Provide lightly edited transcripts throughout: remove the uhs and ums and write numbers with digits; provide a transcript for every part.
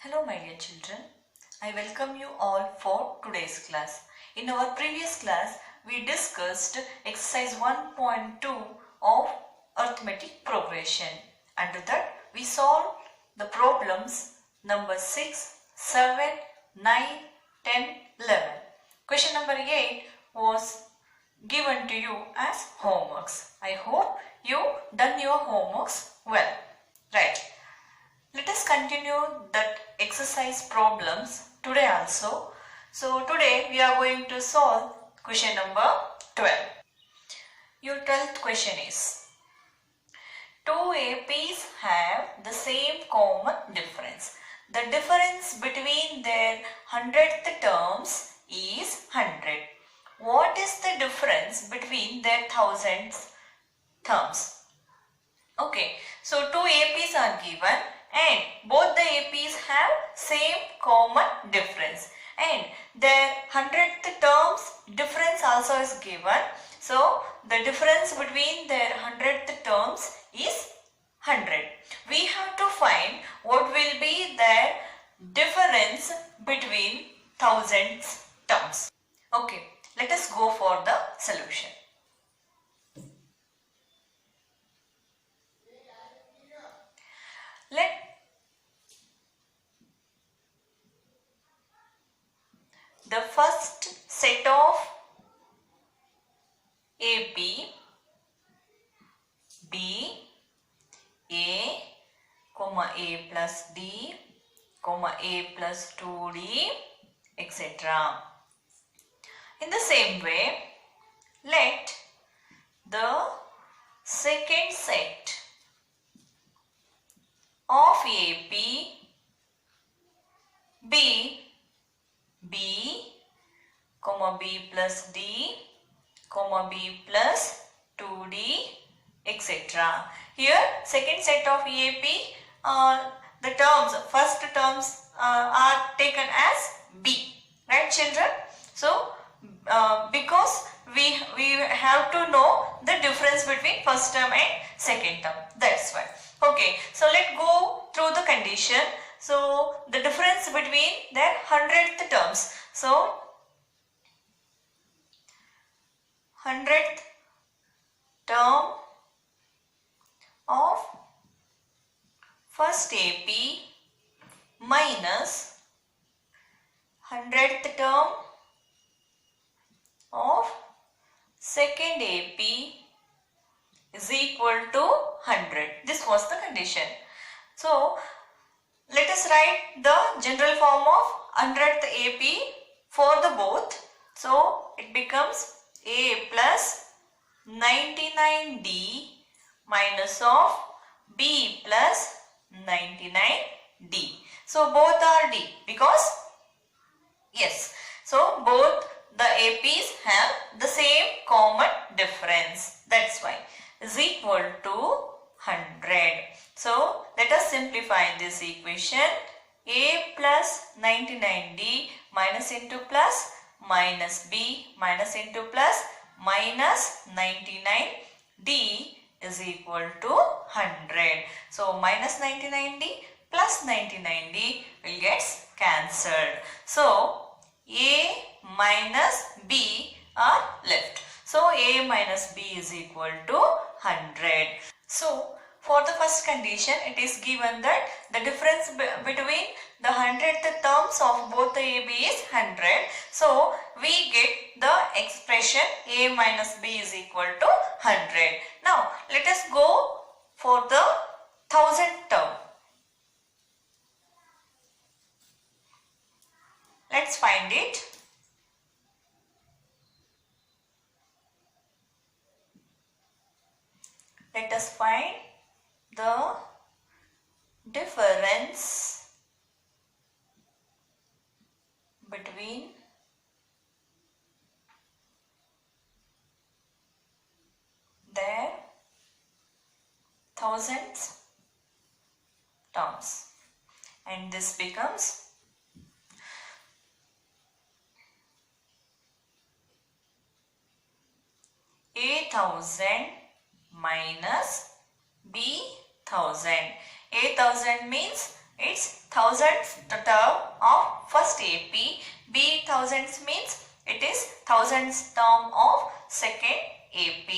Hello my dear children, I welcome you all for today's class. In our previous class, we discussed exercise 1.2 of arithmetic progression. Under that, we solved the problems number 6, 7, 9, 10, 11. Question number 8 was given to you as homeworks. I hope you done your homeworks well. Right. Let us continue that exercise problems today also. So today we are going to solve question number 12. Your 12th question is, two APs have the same common difference. The difference between their 100th terms is 100. What is the difference between their 1000th terms? Okay, so two APs are given and both the APs have same common difference and their 100th terms difference also is given. So the difference between their 100th terms is 100. We have to find what will be their difference between thousands terms. Okay, let us go for the solution. Let the first set of AB be A, A plus D, A plus 2D, etc. In the same way, let the second set of AP be B, B plus D, B plus 2D, etc. Here, second set of EAP, the terms, first terms are taken as B, right children? So, because we have to know the difference between first term and second term, that's why. Okay, so let's go through the condition. So, the difference between their 100th terms. So, 100th term of first AP minus 100th term of second AP is equal to 100. This was the condition. So, let us write the general form of 100th AP for the both. So, it becomes A plus 99D minus of B plus 99D. So, both are D because, yes, so both the APs have the same common difference. That's why is equal to 100. So, let us simplify this equation. A plus 99D minus into plus minus B minus into plus minus 99D is equal to 100. So, minus 99D plus 99D will get cancelled. So, A minus B are left. So, A minus B is equal to 100. So, for the first condition, it is given that the difference between the 100th terms of both the AB is 100. So, we get the expression A minus B is equal to 100. Now, let us go for the 1000th term. Let's find it. Let us find the difference between their thousands terms, and this becomes A 1000 minus B 1000. A 1000 means It's thousandth term of first AP. B thousandths means it is thousandth term of second AP.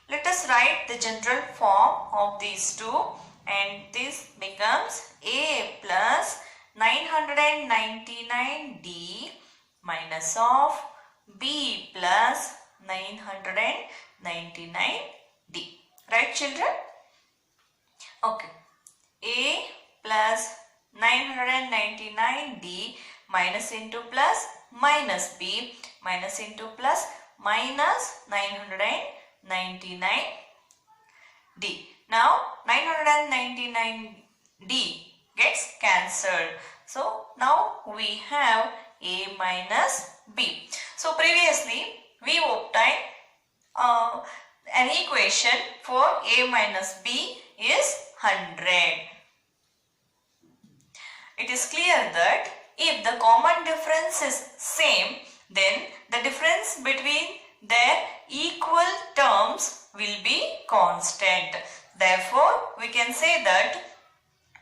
Let us write the general form of these two, and this becomes A plus 999D minus of B plus 999D. Right, children? Okay. A plus 999D minus into plus minus B minus into plus minus 999D. Now 999D gets cancelled. So now we have A minus B. So previously we obtained an equation for A minus B is 100. It is clear that if the common difference is same, then the difference between their equal terms will be constant. Therefore, we can say that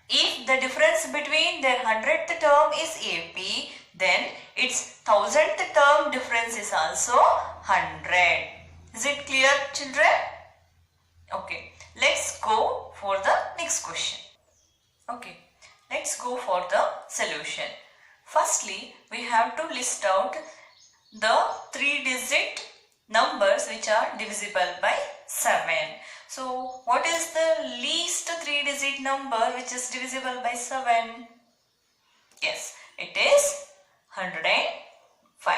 if the difference between their 100th term is AP, then its 1000th term difference is also 100. Is it clear, children? Okay, let's go for the next question. Okay, let's go for the solution. Firstly, we have to list out the 3-digit numbers which are divisible by 7. So, what is the least 3-digit number which is divisible by 7? Yes, it is 105.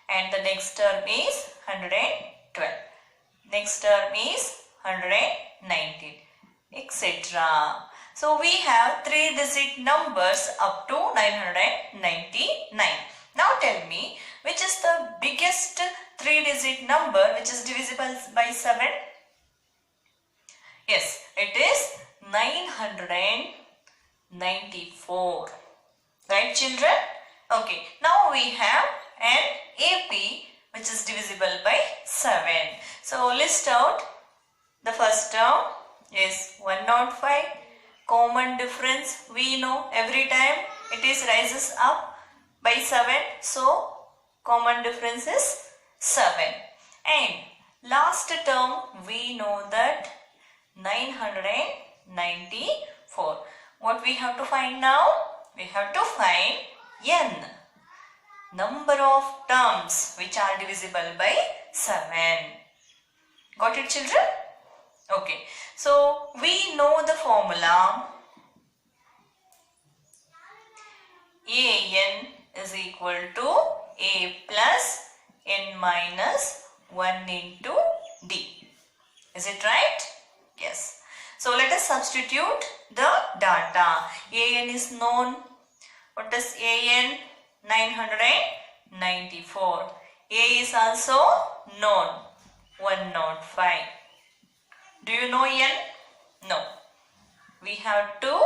And the next term is 112. Next term is 119, etc. So, we have 3-digit numbers up to 999. Now, tell me, which is the biggest 3-digit number which is divisible by 7? Yes, it is 994. Right, children? Okay, now we have an AP which is divisible by 7. So, list out the first term is 105. Common difference we know every time it is rises up by 7. So, common difference is 7. And last term we know that 994. What we have to find now? We have to find n. Number of terms which are divisible by 7. Got it, children? Okay. So, we know the formula. AN is equal to A plus N minus 1 into D. Is it right? Yes. So, let us substitute the data. AN is known. What is AN? 994. A is also known. 105. Do you know N? No. We have to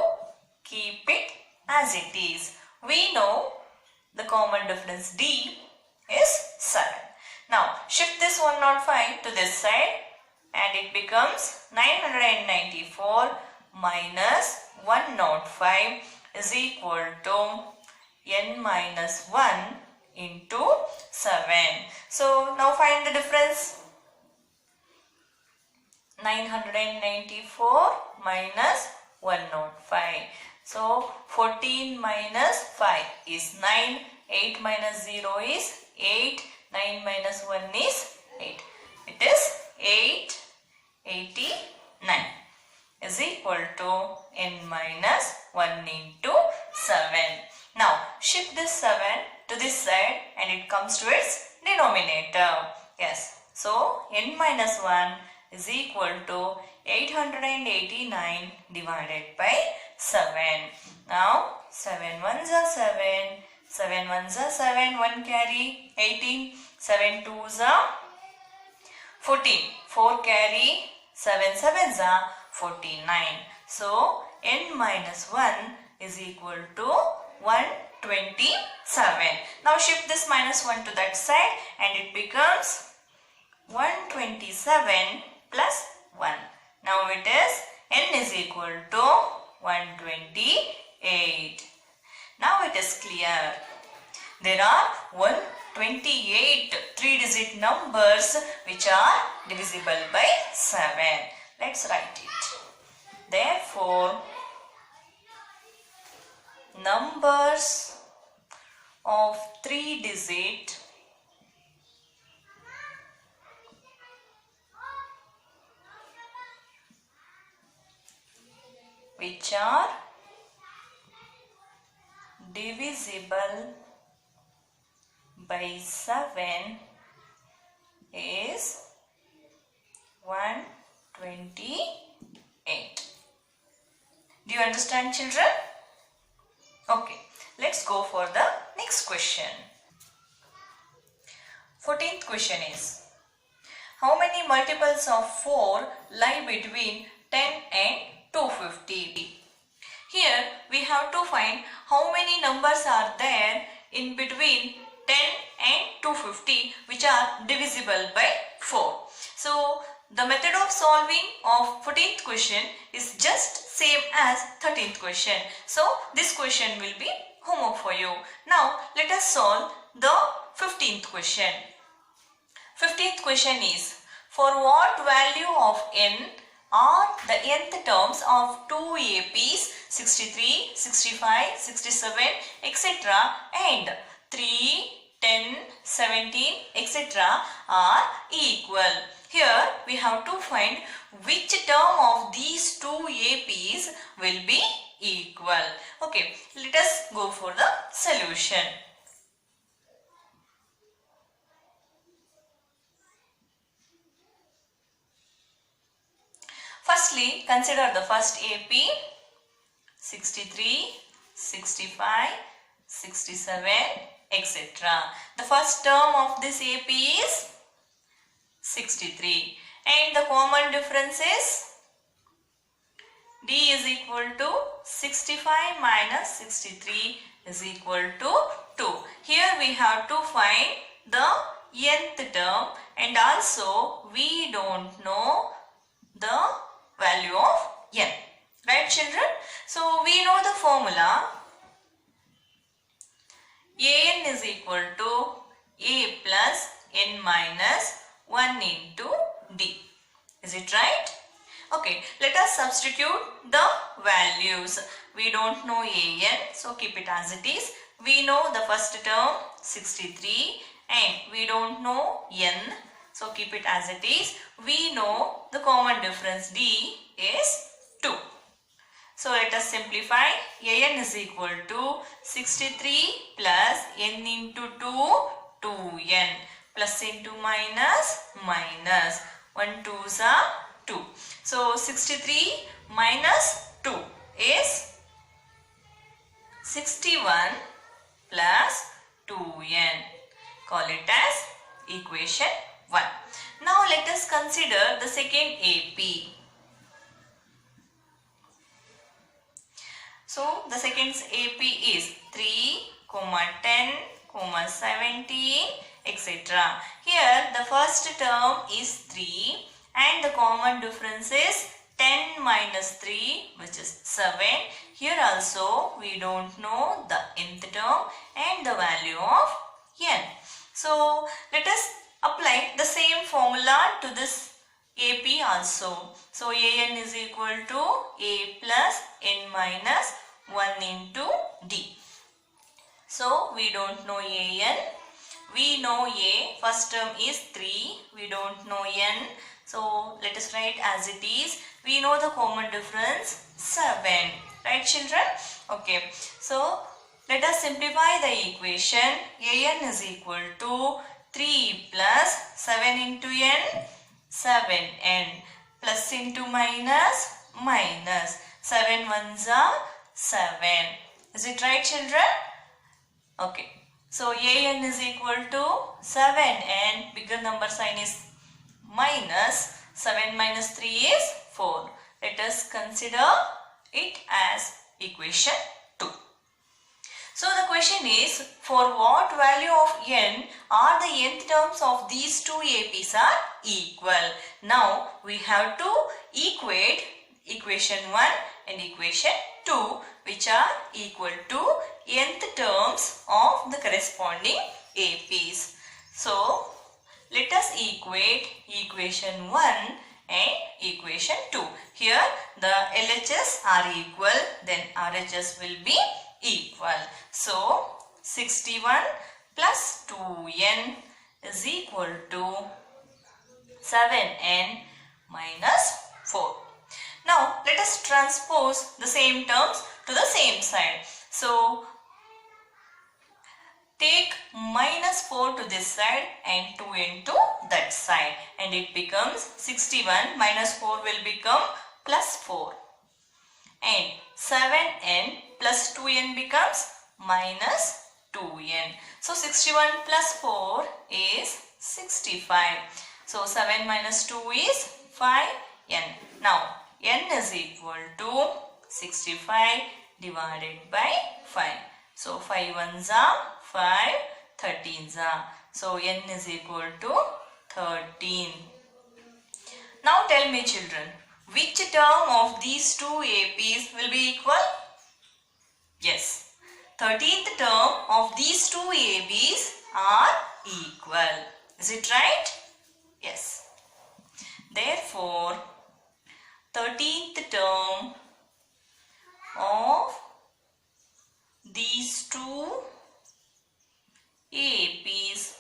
keep it as it is. We know the common difference D is 7. Now, shift this 105 to this side and it becomes 994 minus 105 is equal to n minus 1 into 7. So, now find the difference. 994 minus 105. So, 14 minus 5 is 9. 8 minus 0 is 8. 9 minus 1 is 8. It is 889 is equal to n minus 1 into 7. Now, shift this 7 to this side and it comes to its denominator. Yes. So, n minus 1 is equal to 889 divided by 7. Now, 7 ones are 7. 7 ones are 7. 1 carry 18. 7 twos are 14. 4 carry 7 sevens are 49. So, n minus 1 is equal to 127. Now, shift this minus 1 to that side and it becomes 127 plus 1. Now, it is n is equal to 128. 8. Now it is clear. There are 128 three-digit numbers which are divisible by 7. Let's write it. Therefore, numbers of three-digit which are divisible by 7 is 128. Do you understand, children? Okay, let's go for the next question. 14th question is, how many multiples of 4 lie between 10 and 250? Here we have to find how many numbers are there in between 10 and 250 which are divisible by 4. So the method of solving of 14th question is just same as 13th question. So this question will be homework for you. Now let us solve the 15th question. 15th question is, for what value of n are the nth terms of 2 APs 63, 65, 67, etc. and 3, 10, 17, etc. are equal. Here we have to find which term of these 2 APs will be equal. Okay, let us go for the solution. Firstly, consider the first AP 63, 65, 67, etc. The first term of this AP is 63 and the common difference is D is equal to 65 minus 63 is equal to 2. Here we have to find the nth term and also we don't know the value of n. Right, children? So we know the formula. An is equal to A plus n minus 1 into D. Is it right? Okay, let us substitute the values. We don't know An, so keep it as it is. We know the first term 63 and we don't know n, so keep it as it is. We know the common difference D is 2. So let us simplify. An is equal to 63 plus n into 2, 2n. Plus into minus, minus. 1 2s are 2. So 63 minus 2 is 61 plus 2n. Call it as equation 1. Now let us consider the second AP. So the second AP is 3, 10, 17, etc. Here the first term is 3 and the common difference is 10 minus 3 which is 7. Here also we don't know the nth term and the value of n. So let us apply the same formula to this AP also. So An is equal to A plus n minus 1 into D. So we don't know An. We know A. First term is 3. We don't know n. So let us write as it is. We know the common difference 7. Right, children? Okay. So let us simplify the equation. An is equal to 3 plus 7 into n, 7n, plus into minus, minus. 7 ones are 7. Is it right, children? Okay. So An is equal to 7n, bigger number sign is minus, 7 minus 3 is 4. Let us consider it as equation 2. So the question is, for what value of n are the nth terms of these two APs are equal? Now we have to equate equation 1 and equation 2 which are equal to nth terms of the corresponding APs. So, let us equate equation 1 and equation 2. Here the LHS are equal, then RHS will be equal. So, 61 plus 2n is equal to 7n minus 4. Now, let us transpose the same terms to the same side. So, take minus 4 to this side and 2 into that side, and it becomes 61 minus 4 will become plus 4, and 7n plus 2n becomes minus 2n. So 61 plus 4 is 65. So 7 minus 2 is 5n. Now n is equal to 65 divided by 5. So 5 ones are 5, 13s are. So n is equal to 13. Now tell me children, which term of these two APs will be equal? Yes, 13th term of these two ABs are equal. Is it right? Yes. Therefore, 13th term of these two APs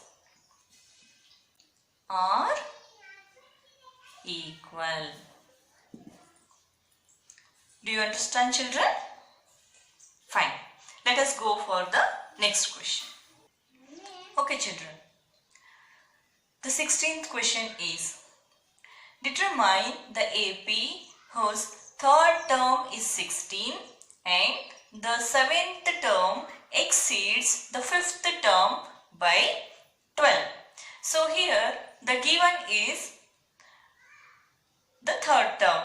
are equal. Do you understand children? Fine. Let us go for the next question. Okay children. The 16th question is, determine the AP whose third term is 16 and the 7th term exceeds the 5th term by 12. So here the given is the third term.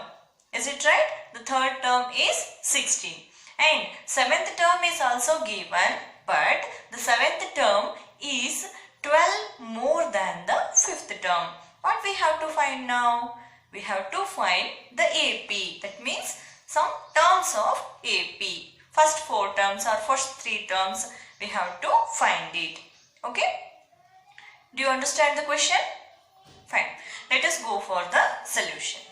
Is it right? The third term is 16 and 7th term is also given, but the 7th term is 12 more than the 5th term. What we have to find now? We have to find the AP. That means some terms of AP. First 4 terms or first 3 terms we have to find it. Okay? Do you understand the question? Fine. Let us go for the solution.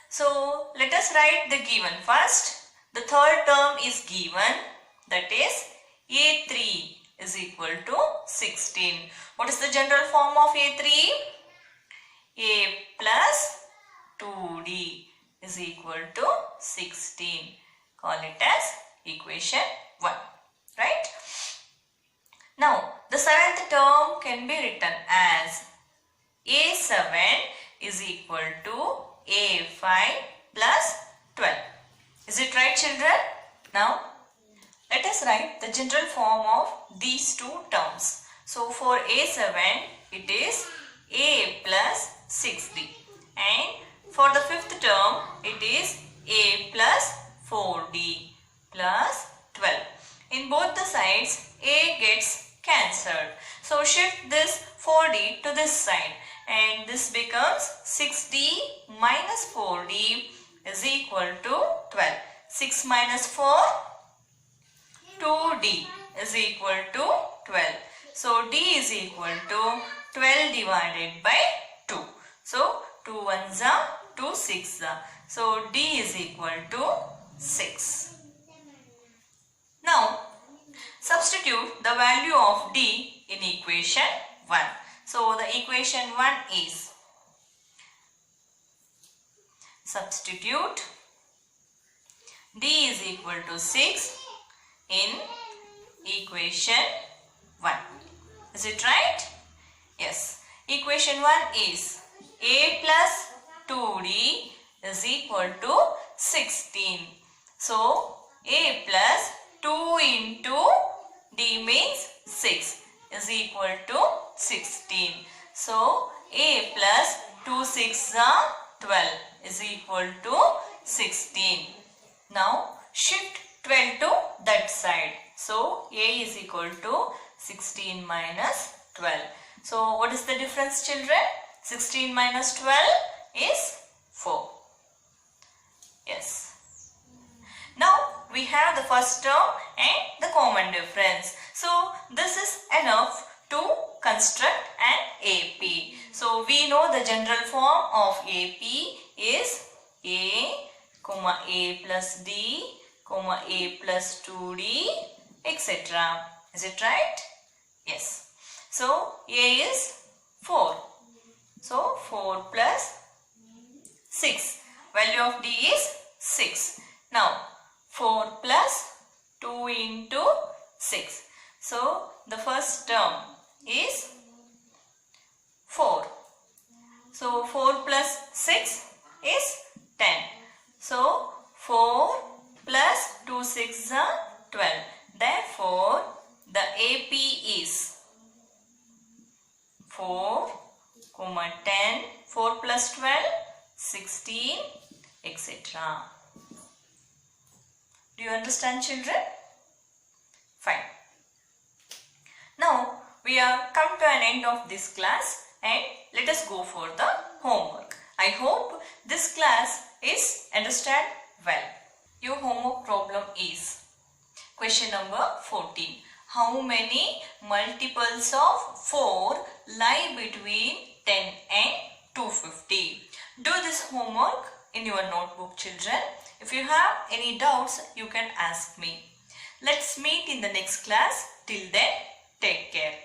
So, let us write the given first. The third term is given, that is A3 is equal to 16. What is the general form of A3? A plus 2D is equal to 16. Call it as equation 1. Right? Now, the 7th term can be written as A7 is equal to A5 plus 12. Is it right children? Now, let us write the general form of these two terms. So, for A7 it is A plus 6D and for the 5th term it is A plus 4D plus 12. In both the sides A gets cancelled. So, shift this 4D to this side and this becomes 6D minus 4D is equal to 12. 6 minus 4, 2D is equal to 12. So, D is equal to 12 divided by 2. So, 2 ones are 2 6 are. So, D is equal to 6. Now, substitute the value of D in equation 1. So, the equation 1 is, substitute D is equal to 6 in equation 1. Is it right? Yes. Equation 1 is A plus 2D is equal to 16. So, A plus 2 into D means 6 is equal to 16. So, A plus 2 6 are 12 is equal to 16. Now, shift 12 to that side. So, A is equal to 16 minus 12. So, what is the difference children? 16 minus 12 is 4. Yes. Now we have the first term and the common difference. So this is enough to construct an AP. So we know the general form of AP is A, comma A plus D, comma A plus 2D, etc. Is it right? Yes. So A is 4. So 4 plus 6. Value of D is 6. Now 4 plus 2 into 6. So the first term is 4. So 4 plus 6 is 10. So 4 plus 2 6 are 12. Therefore the AP is 4, 10, 4 plus 12, 16, etc. Do you understand, children? Fine. Now we are come to an end of this class and let us go for the homework. I hope this class is understand well. Your homework problem is question number 14. How many multiples of 4 lie between 10 and 250? Do this homework in your notebook, children. If you have any doubts, you can ask me. Let's meet in the next class. Till then, take care.